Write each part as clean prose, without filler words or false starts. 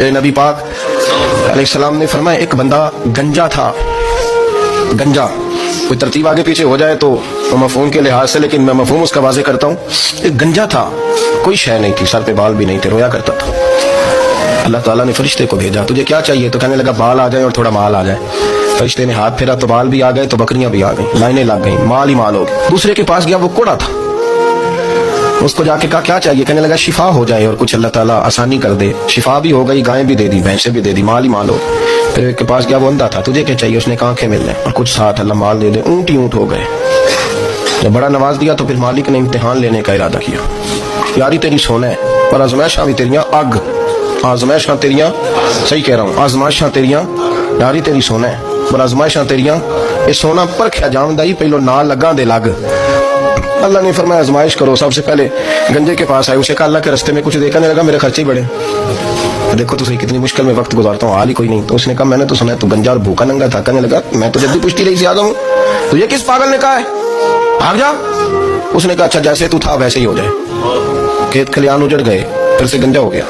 नबी पाक अलैहिस्सलाम ने फरमाया एक बंदा गंजा था, गंजा, कोई तरतीब आगे पीछे हो जाए तो मफहूम के लिहाज से, लेकिन मैं मफहूम उसका वाज़े करता हूँ। एक गंजा था, कोई शय नहीं थी, सर पे बाल भी नहीं थे, रोया करता था। अल्लाह ताला ने फरिश्ते को भेजा, तुझे क्या चाहिए? तो कहने लगा बाल आ जाए और थोड़ा माल आ जाए। फरिश्ते ने हाथ फेरा तो बाल भी आ गए, तो बकरियां भी आ गई, लाइनें लग गई, माल ही माल हो गया। दूसरे के पास गया, वो कोड़ा था, उसको जाके कहा क्या चाहिए? कहने लगा शिफा हो जाए और कुछ अल्लाह ताला आसानी कर दे। शिफा भी हो गई, गायें भी दे दी, भैंसें भी दे दी, माल ही माल हो। फिर एक के पास गया, वो अंधा था, तुझे क्या चाहिए? उसने कहा आंखें मिल जाए और कुछ साथ अल्लाह माल दे दे। ऊंट ही ऊंट हो गए। जब बड़ा नवाज दिया तो फिर मालिक ने इम्तिहान लेने का इरादा किया। यारी तेरी सोना है पर आजमाइशां भी तेरियां अग, आजमाइशां तेरियां, सही कह रहा हूँ, आजमाइशां तेरियां, यारी तेरी सोना है पर आजमाइशां तेरियां, ये सोना परखिया जावंदा ही पहलो ना लगा दे लग। अल्लाह ने फरमाया आजमाइश करो। सबसे पहले गंजे के पास आए, उसे कहा अल्लाह के रस्ते में कुछ देखने लगा, मेरे खर्चे बड़े, देखो तो सही कितनी मुश्किल में वक्त गुजारता हूँ, हाल ही कोई नहीं। तो उसने कहा मैंने तो सुना है तू गंजा और भूखा नंगा था। कहने लगा मैं तो जल्दी पुश्ती रही से आ गया हूँ, तुझे किस पागल ने कहा है भाग जा? उसने कहा अच्छा जैसे तू था वैसे ही हो जाए। खेत खलियान उजड़ गए, फिर से गंजा हो गया।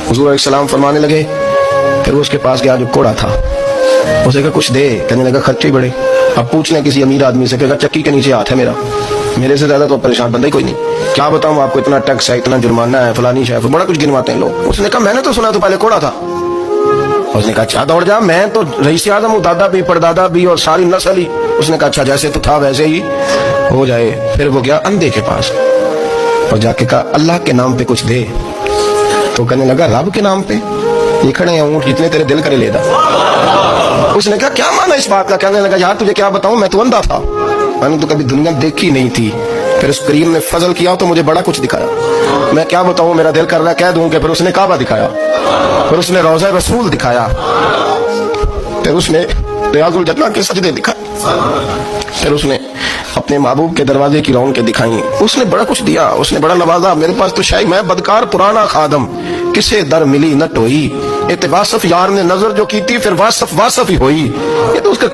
हुजूर अलैहिस्सलाम फरमाने लगे, फिर उसके पास गया जो कोड़ा था, उसे कहा कुछ दे। कहने लगा खर्चे बड़े। अब पूछना किसी अमीर आदमी से, कहेगा चक्की के नीचे हाथ है मेरा, मेरे से ज्यादा तो परेशान बंदा ही कोई नहीं, क्या बताऊं आपको, इतना टैक्स है, इतना जुर्माना है, फलानी शय, बड़ा कुछ गिनवाते हैं लोग। उसने कहा मैंने तो सुना तो पहले कोड़ा था। उसने कहा अच्छा दौड़ जा, मैं तो रईस आज़म हूँ, दादा भी परदादा भी और सारी नस्ल ही। उसने कहा अच्छा जैसे तो था वैसे ही हो जाए। फिर वो गया अंधे के पास और जाके कहा अल्लाह के नाम पे कुछ दे। तो कहने लगा रब के नाम पे? ये खड़े हैं ऊँट, जितने तेरे दिल करे ले दा। उसने कहा क्या माना इस बात का? कहने लगा यार तुझे क्या बताऊं, मैं तो अंधा था, मैंने तो कभी दुनिया देखी नहीं थी। फिर उस करीम ने फजल किया तो मुझे बड़ा कुछ दिखाया, मैं क्या बताऊं, मेरा दिल कर रहा है कह दूं कि। फिर उसने काबा दिखाया, फिर उसने रोज़ा रसूल दिखाया, फिर उसने रियाजुल जन्नत के सजदे दिखाए, फिर उसने अपने महबूब के दरवाजे की रौनकें दिखाई। उसने बड़ा कुछ दिया, उसने बड़ा नवाजा। मेरे पास तो शायद मैं बदकार पुराना खादम, किसे दर मिली न टोई, इतवासफ यार ने नजर जो की थी, फिर वासफ वासफ ही होई। ये तो उसका